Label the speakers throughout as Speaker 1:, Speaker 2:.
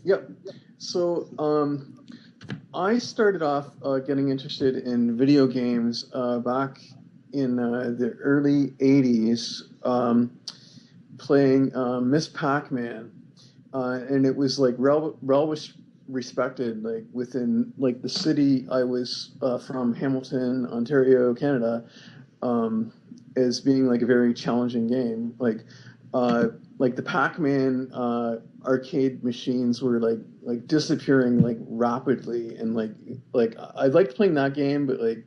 Speaker 1: Yep. So I started off getting interested in video games back in the early 80s, playing Miss Pac-Man. And it was like respected, like within like the city I was from, Hamilton, Ontario, Canada, as being like a very challenging game. Uh, like the Pac-Man arcade machines were like disappearing like rapidly, and like I liked playing that game, but like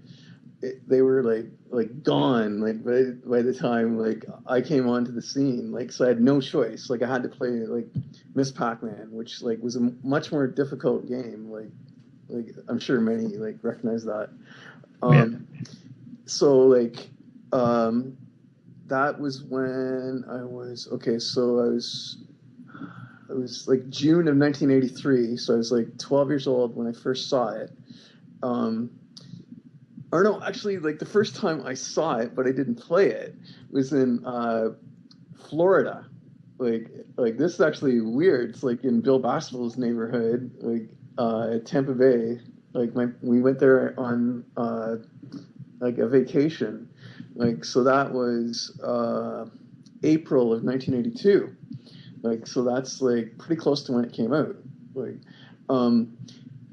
Speaker 1: they were like gone like by the time like I came onto the scene. Like, so I had no choice. Like I had to play like Miss Pac-Man, which like was a much more difficult game. Like I'm sure many like recognize that.
Speaker 2: Yeah.
Speaker 1: So like um that was when I was okay. So I was like June of 1983. So I was like 12 years old when I first saw it. Um, or no, actually, like the first time I saw it, but I didn't play it, was in Florida. Like this is actually weird. It's like in Bill Bastable's neighborhood, like at Tampa Bay. We went there on like a vacation. Like, so that was April of 1982. Like, so that's like pretty close to when it came out. Like, um,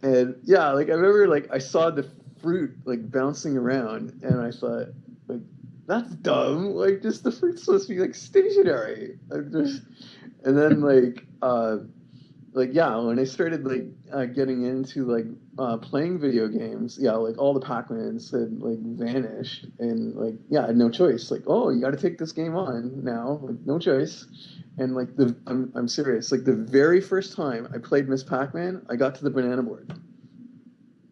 Speaker 1: and yeah, like I remember, like I saw the fruit like bouncing around, and I thought, like, that's dumb. Like, just the fruit's supposed to be like stationary. And then like yeah, when I started like getting into like playing video games, yeah, like all the Pac-Mans had like vanished, and like yeah, I had no choice. Like, oh, you got to take this game on now. Like, no choice. And like I'm serious. Like the very first time I played Miss Pac-Man, I got to the banana board.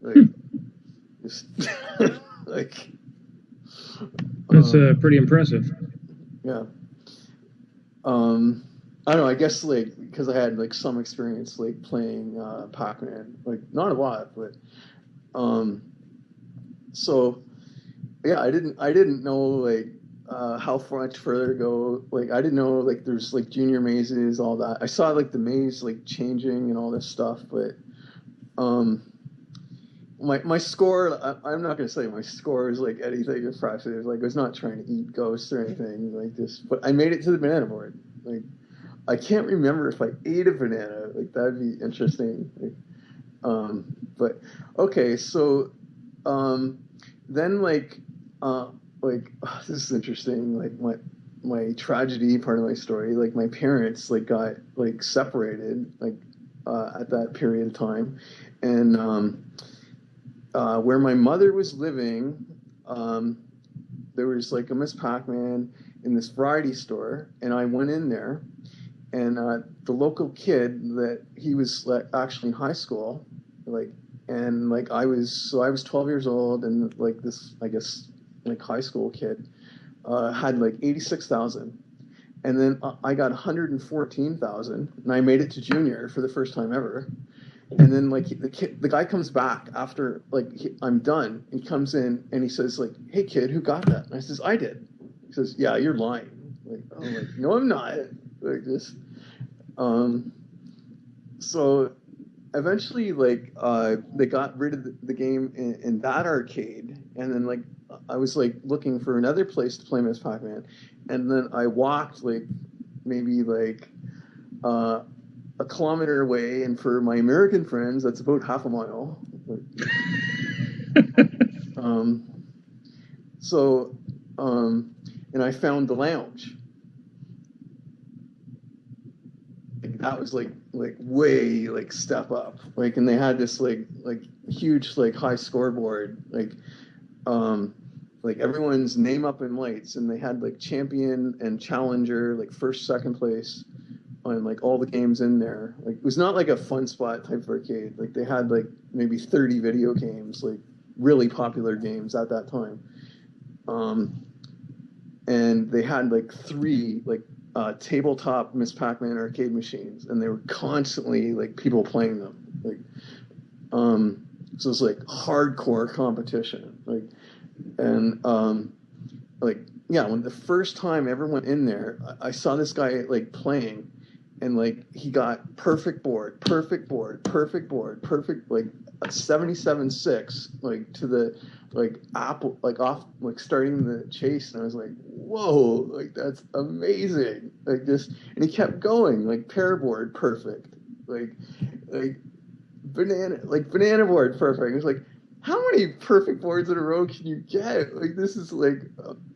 Speaker 1: Like, just like
Speaker 2: That's pretty impressive.
Speaker 1: yeah. I don't know. I guess like because I had like some experience like playing Pac-Man, like not a lot, but um, so yeah, I didn't know like how far much further to go. Like I didn't know like there's like junior mazes, all that. I saw like the maze like changing and all this stuff, but um, my score, I'm not gonna say my score is like anything impressive. Like I was not trying to eat ghosts or anything like this, but I made it to the banana board. Like I can't remember if I ate a banana. Like that'd be interesting. But okay, so um, then this is interesting. Like my tragedy part of my story. Like my parents like got like separated like at that period of time, and where my mother was living, there was like a Miss Pac-Man in this variety store, and I went in there, and the local kid that he was like, actually in high school, like, and like I was 12 years old, and like this, I guess, like high school kid had like 86,000, and then I got 114,000, and I made it to junior for the first time ever. And then like the guy comes back after like I'm done. He comes in and he says like, "Hey kid, who got that?" And I says, "I did." He says, "Yeah, you're lying." Like, I'm like, "No, I'm not." Like this. Um, so eventually, like they got rid of the game in that arcade, and then like I was like looking for another place to play Miss Pac-Man, and then I walked like maybe like uh, a kilometer away, and for my American friends, that's about half a mile. Um, so, and I found the lounge. Like, that was like way like step up. Like, and they had this like huge like high scoreboard. Like everyone's name up in lights, and they had like champion and challenger, like first, second place on like all the games in there. Like it was not like a fun spot type of arcade. Like they had like maybe 30 video games, like really popular games at that time. Um, and they had like three like tabletop Miss Pac-Man arcade machines, and they were constantly like people playing them. Like so it's like hardcore competition. And like yeah, when the first time I ever went in there, I saw this guy like playing, and like he got perfect board, like a 77.6, like to the like apple, like off, like starting the chase, and I was like, whoa, like that's amazing, like just, and he kept going, like pair board perfect, like banana board perfect. It was like, how many perfect boards in a row can you get? Like this is like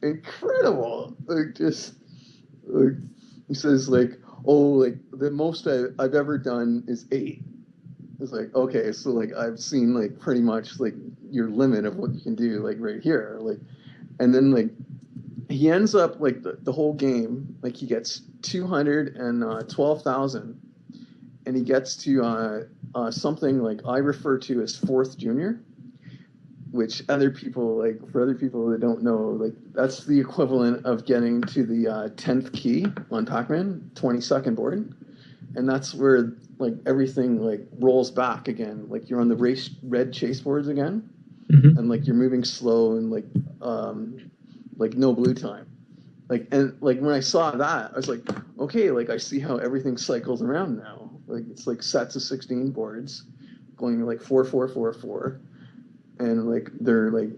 Speaker 1: incredible, like just like he says like, oh, like the most I've ever done is 8. It's like, okay, so like I've seen like pretty much like your limit of what you can do like right here, like, and then like he ends up like the whole game, like he gets 212,000, and he gets to something like I refer to as fourth junior, which other people, like for other people that don't know, like that's the equivalent of getting to the 10th key on Pac-Man, 22nd board, and that's where like everything like rolls back again, like you're on the red chase boards again, and like you're moving slow and like no blue time, like, and like when I saw that I was like, okay, like I see how everything cycles around now, like it's like sets of 16 boards going like 4 4 4 4, and like they're like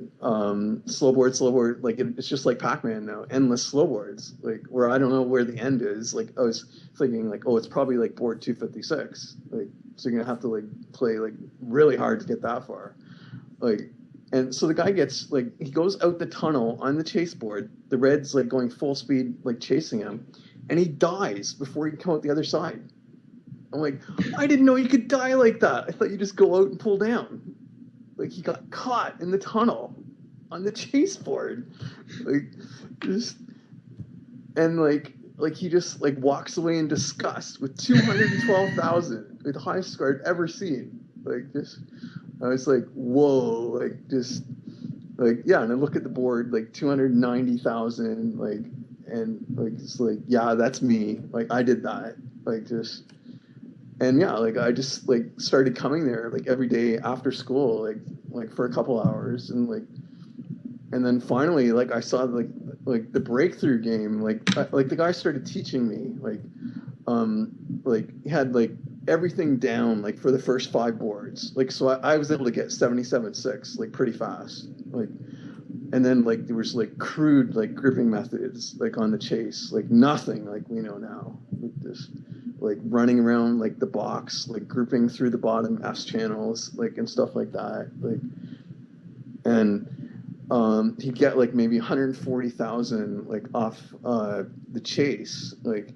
Speaker 1: slow board, like it's just like Pac-Man now, endless slow boards, like where I don't know where the end is. Like I was thinking like, oh, it's probably like board 256, like so you're gonna have to like play like really hard to get that far, like. And so the guy gets like, he goes out the tunnel on the chase board, the red's like going full speed like chasing him, and he dies before he can come out the other side. I'm like, I didn't know you could die like that. I thought you just go out and pull down. Like he got caught in the tunnel on the chase board, like just, and like he just like walks away in disgust with 212,000, like the highest score I'd ever seen. Like just, I was like, whoa, like just, like yeah, and I look at the board, like 290,000, like, and like it's like, yeah, that's me, like I did that, like just. And yeah, like I just like started coming there like every day after school, like for a couple hours, and like, and then finally like I saw like the breakthrough game, like the guy started teaching me like he had like everything down like for the first 5 boards, like so I was able to get 77.6 like pretty fast, like, and then like there was like crude like gripping methods like on the chase, like nothing like we know now, like this. Like running around like the box, like grouping through the bottom S channels, like and stuff like that, like, and he'd get like maybe 140,000 like off the chase, like,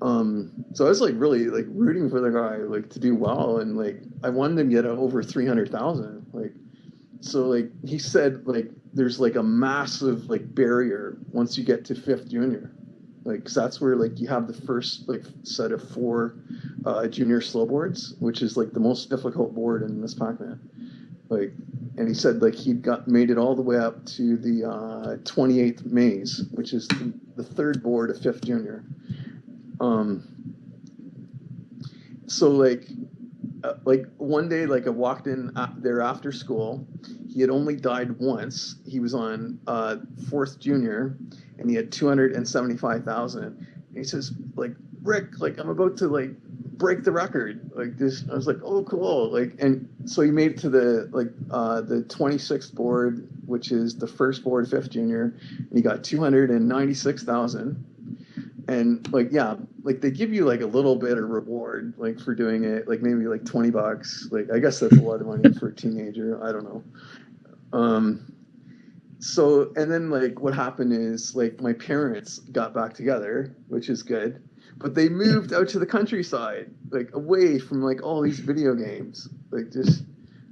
Speaker 1: so I was like really like rooting for the guy like to do well, and like I wanted him to get over 300,000, like, so like he said like there's like a massive like barrier once you get to 5th junior. Like, cause that's where like you have the first like set of 4 junior slow boards, which is like the most difficult board in this Pac-Man. Like, and he said like he'd made it all the way up to the 28th maze, which is the 3rd board of 5th junior. So like one day, like I walked in there after school. He had only died once. He was on 4th junior, and he had 275,000. And he says, like, Rick, like I'm about to like break the record. Like this, I was like, oh, cool. Like, and so he made it to the 26th board, which is the first board, 5th junior, and he got 296,000. And like, yeah, like they give you like a little bit of reward, like for doing it, like maybe like $20. Like, I guess that's a lot of money for a teenager. I don't know. So, and then like what happened is like my parents got back together, which is good, but they moved out to the countryside, like away from like all these video games, like just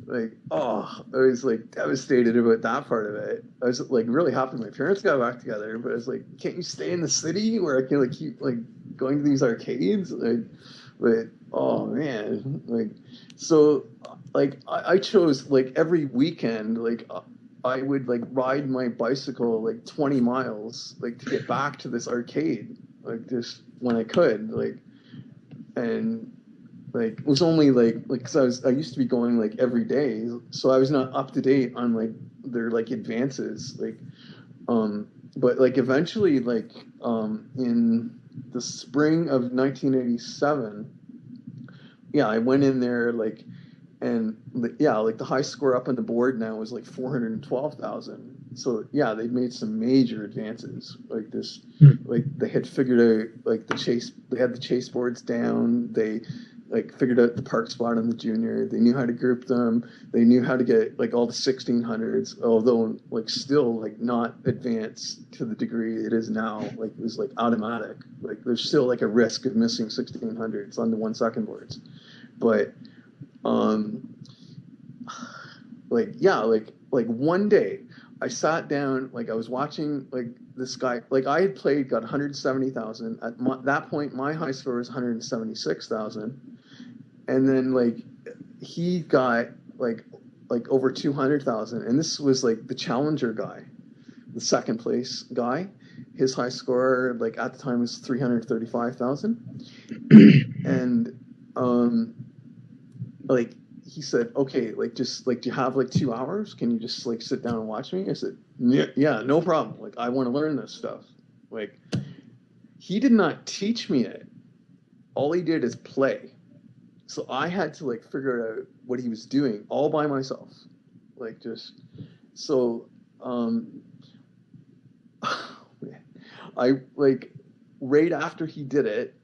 Speaker 1: like, oh, I was like devastated about that part of it. I was like really happy my parents got back together, but I was like, can't you stay in the city where I can like keep like going to these arcades? Like, but oh man, like, so like I chose like every weekend, like I would like ride my bicycle like 20 miles like to get back to this arcade, like just when I could, like, and like it was only like because I used to be going like every day, so I was not up to date on like their like advances, like but like eventually like in the spring of 1987, yeah, I went in there like, and yeah, like the high score up on the board now was like 412,000. So yeah, they've made some major advances. Like this, like they had figured out like they had the chase boards down. They like figured out the park spot on the junior. They knew how to group them. They knew how to get like all the 1600s, although like still like not advanced to the degree it is now. Like it was like automatic. Like there's still like a risk of missing 1600s on the 1 second boards, but like yeah, like one day I sat down, like I was watching like this guy, like I had played, got 170,000 at that point. My high score was 176,000, and then like he got like over 200,000, and this was like the challenger guy, the second place guy. His high score like at the time was 335,000, and like he said, okay, like just like, do you have like 2 hours? Can you just like sit down and watch me? I said, yeah, no problem. Like I want to learn this stuff. Like he did not teach me it. All he did is play. So I had to like figure out what he was doing all by myself. Like just so I like right after he did it,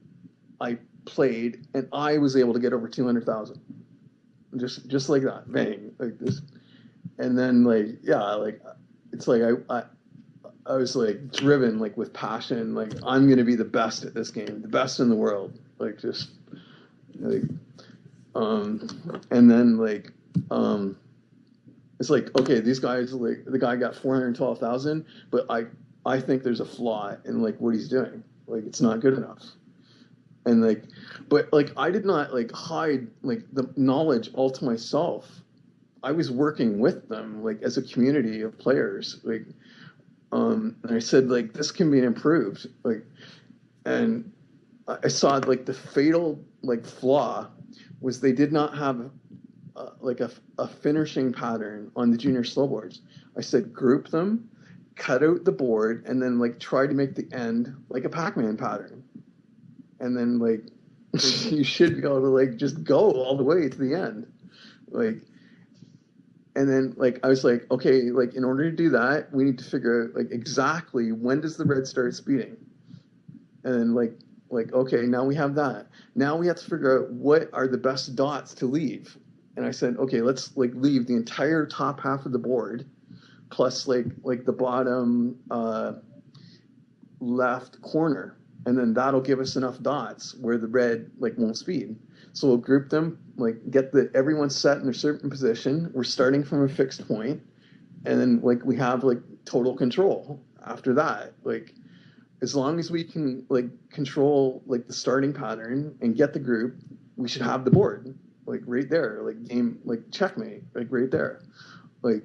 Speaker 1: I played and I was able to get over 200,000. Just like that, bang, like this, and then like yeah, like it's like I was like driven like with passion, like I'm gonna be the best at this game, the best in the world, like just like and then like it's like okay, these guys like the guy got 412,000, but I think there's a flaw in like what he's doing, like it's not good enough. And like, but like I did not like hide like the knowledge all to myself. I was working with them like as a community of players. Like, and I said like this can be improved. Like, and I saw like the fatal like flaw was they did not have like a finishing pattern on the junior slow boards. I said group them, cut out the board, and then like try to make the end like a Pac-Man pattern. And then like you should be able to like just go all the way to the end, like. And then like I was like, okay, like in order to do that, we need to figure out like exactly when does the red start speeding, and then like okay, now we have that. Now we have to figure out what are the best dots to leave. And I said, okay, let's like leave the entire top half of the board, plus like the bottom left corner. And then that'll give us enough dots where the red like won't speed. So we'll group them, like get everyone set in a certain position. We're starting from a fixed point, and then like we have like total control after that. Like as long as we can like control like the starting pattern and get the group, we should have the board like right there, like game like checkmate, like right there. Like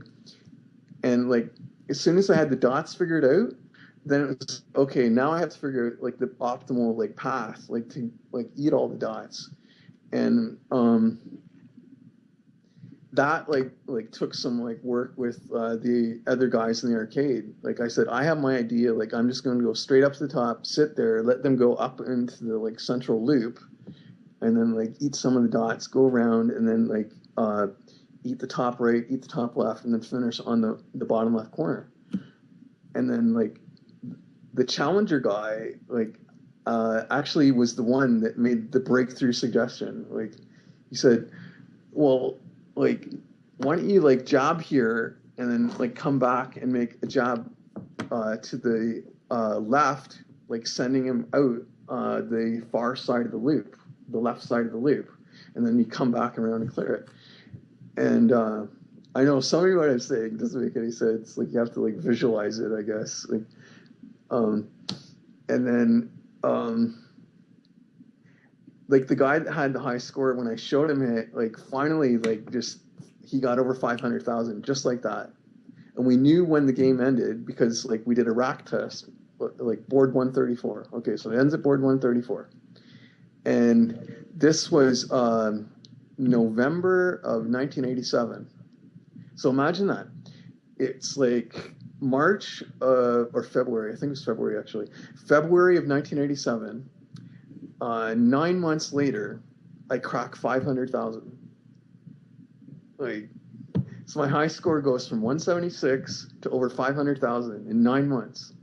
Speaker 1: and like as soon as I had the dots figured out, then it was okay. Now I have to figure out like the optimal like path, like to like eat all the dots, and that like took some like work with the other guys in the arcade. Like I said, I have my idea. Like I'm just going to go straight up to the top, sit there, let them go up into the like central loop, and then like eat some of the dots, go around, and then like eat the top right, eat the top left, and then finish on the bottom left corner, and then like. The challenger guy, like, actually was the one that made the breakthrough suggestion. Like, he said, "Well, like, why don't you like jab here and then like come back and make a jab to the left, like sending him out the far side of the loop, the left side of the loop, and then you come back around and clear it." And I know some of what I'm saying doesn't make any sense. Like, you have to like visualize it, I guess. Like. And then, like the guy that had the high score, when I showed him it, like finally, like just, he got over 500,000, just like that. And we knew when the game ended because like we did a rack test, like board 134. Okay, so it ends at board 134. And this was November of 1987. So imagine that. It's like March or February, I think it was February actually, February of 1987. 9 months later, I cracked 500,000. Like, so my high score goes from 176 to over 500,000 in 9 months.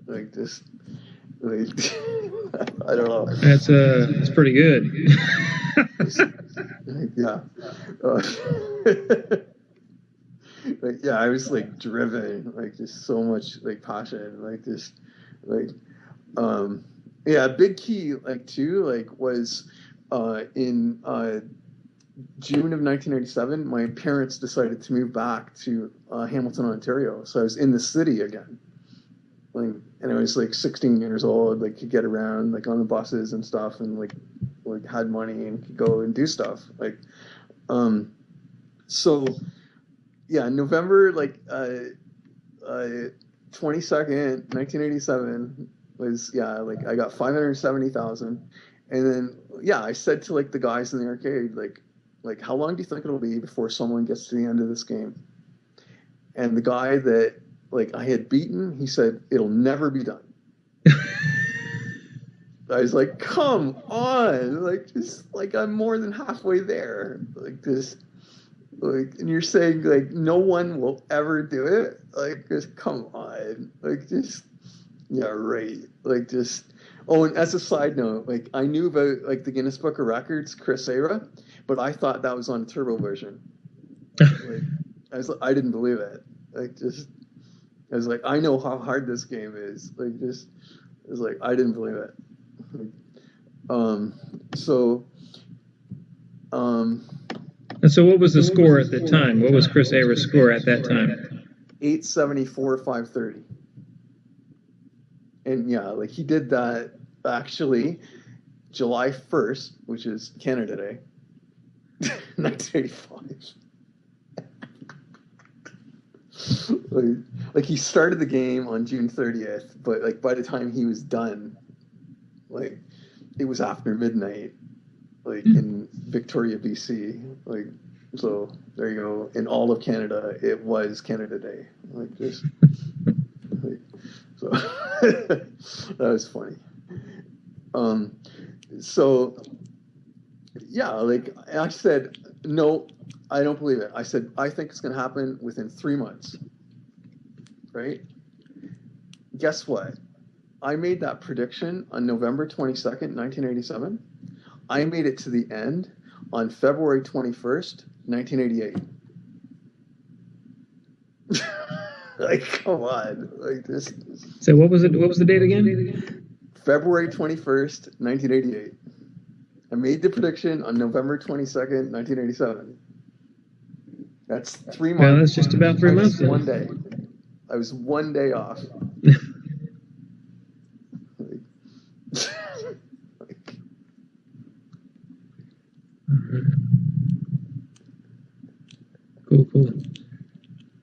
Speaker 1: Like just, like, I don't know.
Speaker 2: That's pretty good.
Speaker 1: Yeah. Like, yeah, I was like driven, like just so much like passion, like just like yeah, a big key like too like was in June of 1987 my parents decided to move back to Hamilton, Ontario, so I was in the city again, like, and I was like 16 years old, like could get around like on the buses and stuff, and like had money and could go and do stuff like so yeah, November like 22nd, 1987 was, yeah, like I got 570,000, and then yeah, I said to like the guys in the arcade like how long do you think it'll be before someone gets to the end of this game? And the guy that like I had beaten, he said it'll never be done. I was like, come on, like just like I'm more than halfway there, like this. Like, and you're saying like no one will ever do it? Like, just come on. Like, just yeah, right. Like, just. Oh, and as a side note, like I knew about like the Guinness Book of Records, Chris Era, but I thought that was on a turbo version. Like, I didn't believe it. Like, just I was like, I know how hard this game is. Like, just it was like I didn't believe it. So.
Speaker 2: And so what was the score at the time? What was Chris Ayer's score at that time?
Speaker 1: 874, 530. And yeah, like he did that actually July 1st, which is Canada Day, 1985. like he started the game on June 30th, but like by the time he was done, like it was after midnight. Like in Victoria, BC, like, so there you go. In all of Canada, it was Canada Day. Like just, like, so that was funny. So yeah, like I said, no, I don't believe it. I said I think it's gonna happen within 3 months. Right? Guess what? I made that prediction on November 22nd, 1987. I made it to the end on February 21st, 1988. Like, come on. Like this.
Speaker 2: So what was it? What was the date again?
Speaker 1: February 21st, 1988. I made the prediction on November 22nd, 1987. That's 3 months.
Speaker 2: Well, that's just about 3 months.
Speaker 1: One day. I was 1 day off.
Speaker 2: Cool.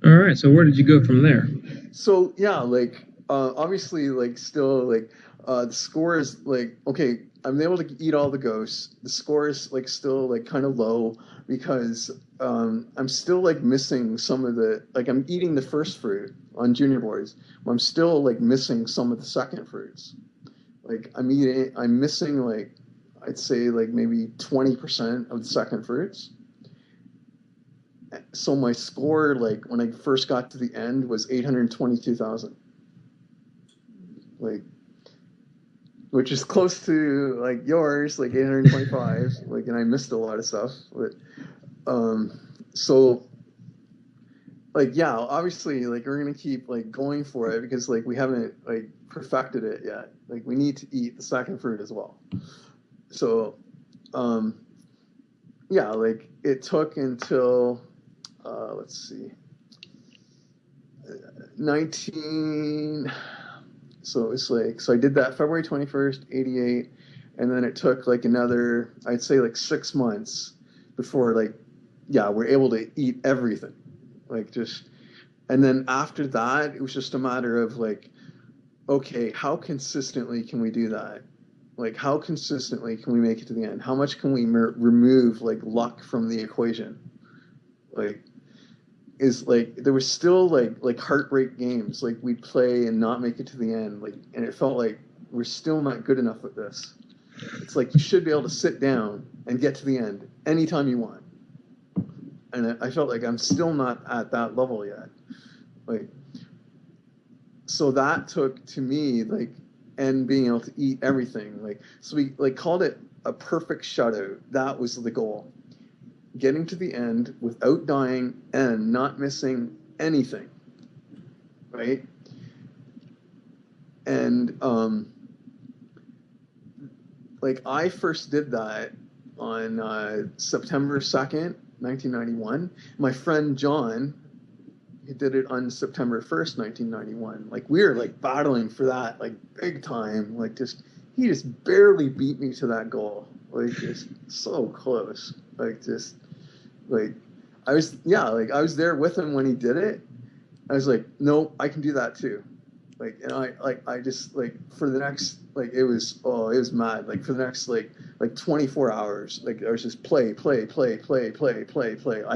Speaker 2: All right. So where did you go from there?
Speaker 1: So yeah, like obviously, like still like the score is like okay. I'm able to eat all the ghosts. The score is like still like kind of low because I'm still like missing some of the like I'm eating the first fruit on junior boards. I'm still like missing some of the second fruits. Like I'm missing like I'd say like maybe 20% of the second fruits. So my score, like when I first got to the end, was 822,000. Like, which is close to like yours, like 825. Like, and I missed a lot of stuff. But so like yeah, obviously like we're gonna keep like going for it because like we haven't like perfected it yet. Like we need to eat the second fruit as well. So yeah, like it took until let's see, 19. So it's like so I did that February 21st, 88, and then it took like another I'd say like 6 months before like yeah we're able to eat everything. Like just, and then after that, it was just a matter of like, okay, how consistently can we do that? Like, how consistently can we make it to the end? How much can we remove like luck from the equation? Like, is like there was still like heartbreak games like we'd play and not make it to the end, like, and it felt like we're still not good enough at this. It's like you should be able to sit down and get to the end anytime you want. And I felt like I'm still not at that level yet. Like, so that took to me like, and being able to eat everything. Like, so we like called it a perfect shutout. That was the goal. Getting to the end without dying and not missing anything. Right? And like I first did that on September 2nd, 1991. My friend John, he did it on September 1st, 1991. Like we were like battling for that, like big time. Like he just barely beat me to that goal. Like just so close. Like just like I was there with him when he did it. I was like, no, I can do that too. Like, and I just like for the next like it was mad. Like for the next like 24 hours, like I was just play. I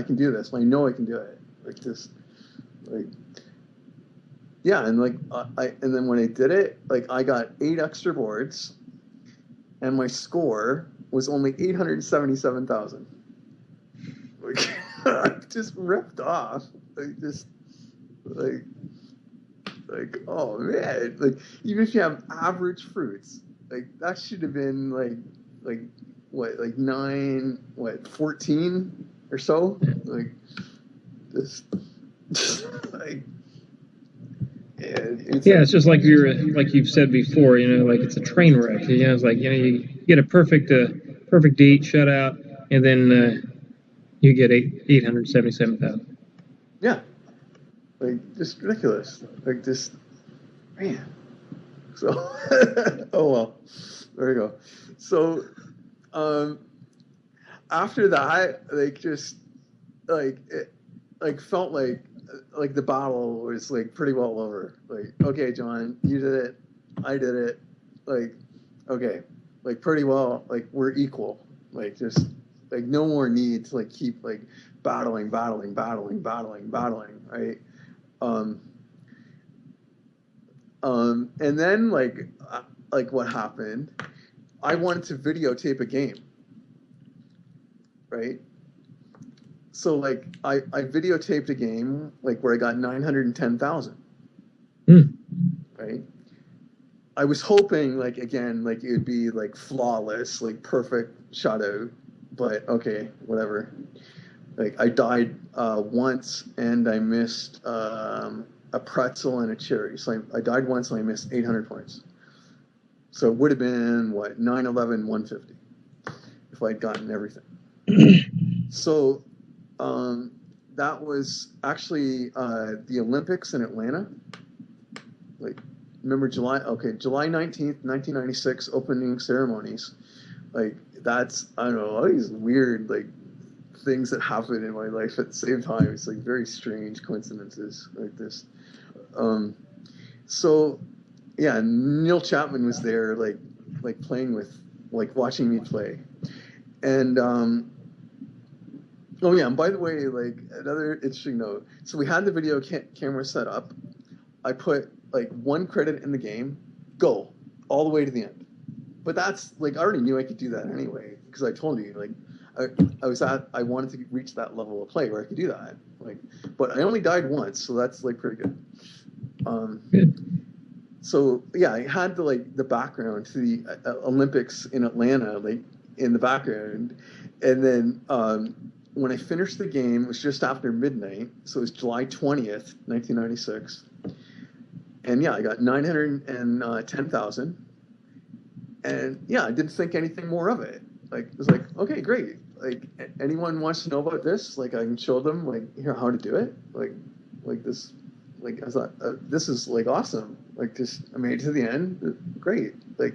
Speaker 1: can do this. I know I can do it. Like just like yeah, and like and then when I did it, like I got 8 extra boards, and my score was only 877,000. Like I just ripped off. Like just like oh man, like even if you have average fruits, like that should have been like what, like 14 or so, like just like
Speaker 2: it's just like like you've said before, like it's a train wreck. It's like you get a perfect eat shutout, and then you get 877,000.
Speaker 1: Yeah. Like just ridiculous. Like just man. So oh well. There you go. So after that, like just like it like felt like the battle was like pretty well over. Like, okay, John, you did it, I did it. Like, okay, like pretty well, like we're equal. Like just like no more need to like keep like battling, right? And then like what happened? I wanted to videotape a game, right? So like I videotaped a game like where I got 910,000, right? I was hoping like again like it would be like flawless, like perfect shutout, but okay, whatever. Like I died once and I missed a pretzel and a cherry. So I died once and I missed 800 points. So it would have been what, 911 150 if I'd gotten everything. So that was actually the Olympics in Atlanta. Like, remember July 19th, 1996 opening ceremonies. Like that's, I don't know, all these weird like things that happen in my life at the same time. It's like very strange coincidences like this. So yeah, Neil Chapman was there, like playing with, like watching me play, and oh yeah, and by the way, like another interesting note. So we had the video camera set up. I put like 1 credit in the game, go all the way to the end. But that's like I already knew I could do that anyway because I told you like I wanted to reach that level of play where I could do that. Like, but I only died once, so that's like pretty good.
Speaker 2: Good.
Speaker 1: So yeah, I had the background to the Olympics in Atlanta, like in the background, and then when I finished the game, it was just after midnight, so it was July 20th, 1996, and yeah, I got 910,000, and yeah, I didn't think anything more of it. Like it was like, okay, great. Like anyone wants to know about this, like I can show them like here how to do it, like this. Like I thought, this is like awesome. Like just I made it to the end, great. Like,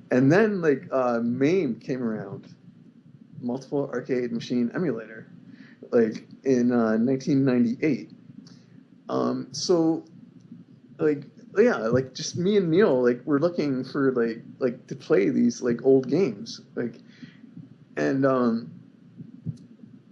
Speaker 1: and then like MAME came around, multiple arcade machine emulator, like in 1998. So like yeah, like just me and Neil like we're looking for like to play these like old games, like, and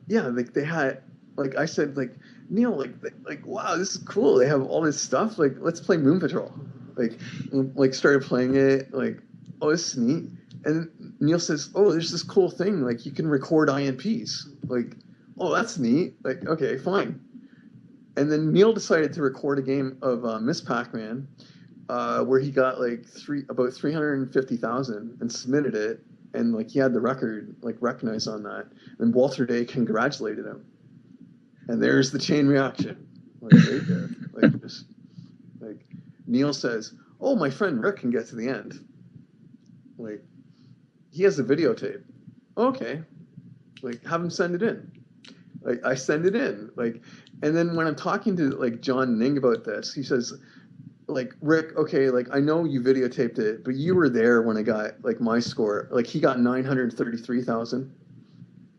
Speaker 1: yeah, like they had, like I said, like Neil, like, wow, this is cool. They have all this stuff. Like, let's play Moon Patrol. Like started playing it. Like, oh, this is neat. And Neil says, oh, there's this cool thing. Like, you can record INPs. Like, oh, that's neat. Like, okay, fine. And then Neil decided to record a game of Miss Pac-Man, where he got like about 350,000 and submitted it, and like he had the record like recognized on that. And Walter Day congratulated him. And there's the chain reaction, like right there. Like just like Neil says, "Oh, my friend Rick can get to the end. Like he has a videotape. Okay, like have him send it in." Like I send it in, like, and then when I'm talking to like John Ning about this, he says, like, Rick, okay, like I know you videotaped it, but you were there when I got like my score. Like he got 933,000,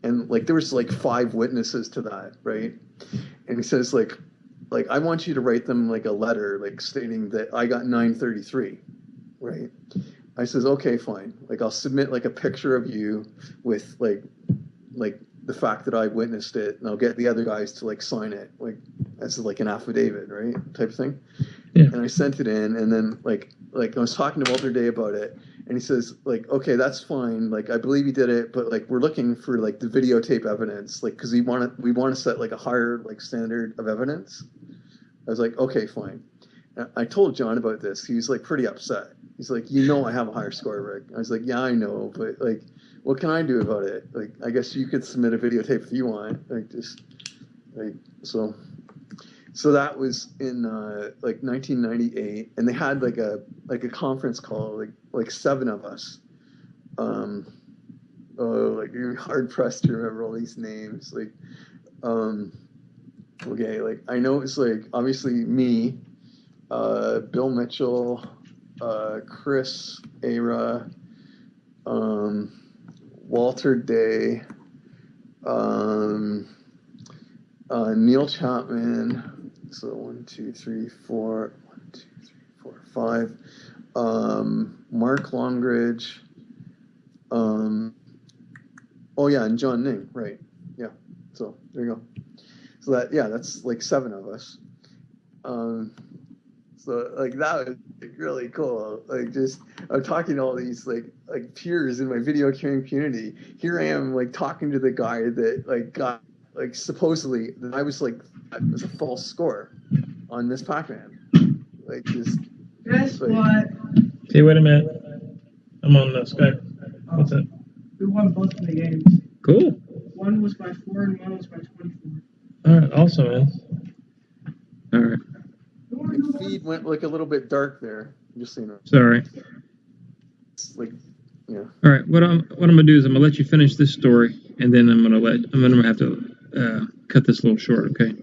Speaker 1: and like there was like 5 witnesses to that, right? And he says like I want you to write them like a letter, like stating that I got 933, right? I says, okay, fine. Like I'll submit like a picture of you with like the fact that I witnessed it, and I'll get the other guys to like sign it, like as like an affidavit, right, type of thing.
Speaker 2: Yeah.
Speaker 1: And I sent it in, and then like I was talking to Walter Day about it, and he says like, okay, that's fine, like I believe he did it, but like we're looking for like the videotape evidence, like because we want to set like a higher like standard of evidence. I was like, okay, fine. And I told John about this. He was like pretty upset. He's like, you know, I have a higher score, Rick. I was like, yeah, I know, but like, what can I do about it? Like, I guess you could submit a videotape if you want. Like, just like so. So that was in like 1998, and they had like a conference call, like 7 of us. Oh, like you're hard pressed to remember all these names. Like, okay, like I know it's like obviously me, Bill Mitchell, Chris Ara, Walter Day, Neil Chapman. So 1, 2, 3, 4, 1, 2, 3, 4, 5. Mark Longridge. Oh yeah, and John Ning, right? Yeah. So there you go. So that's like 7 of us. So like that was like, really cool. Like just I'm talking to all these like peers in my video game community. Here I am like talking to the guy that like got like supposedly that I was like that was a false score on Miss Pac-Man. Like just
Speaker 3: Guess
Speaker 1: like,
Speaker 3: what?
Speaker 2: Hey, wait a minute. I'm on Skype. What's that?
Speaker 3: We won both of the games.
Speaker 2: Cool.
Speaker 3: One was by 4 and one was by 24.
Speaker 2: All right. Awesome, man. All right.
Speaker 1: the feed went like a little bit dark there. Just so you know.
Speaker 2: Sorry.
Speaker 1: It's like yeah.
Speaker 2: All right. What I'm gonna do is I'm gonna let you finish this story, and then I'm gonna have to cut this a little short. Okay.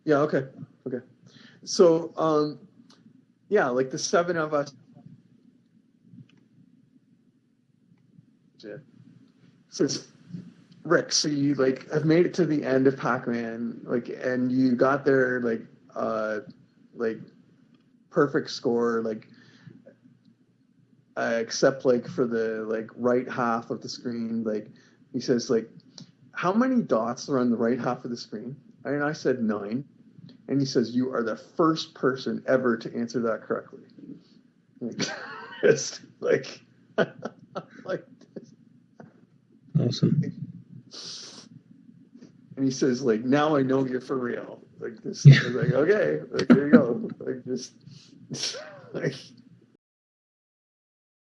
Speaker 1: Yeah. Okay. Okay. So yeah, like the 7 of us. Says Rick, so you like have made it to the end of Pac-Man, like, and you got there like perfect score, like except like for the like right half of the screen. Like he says, like, how many dots are on the right half of the screen? And I said 9, and he says you are the first person ever to answer that correctly. Like, just like like.
Speaker 2: Awesome.
Speaker 1: And he says, like, now I know you're for real. Like this. I was like, okay, like, there you go. Like just like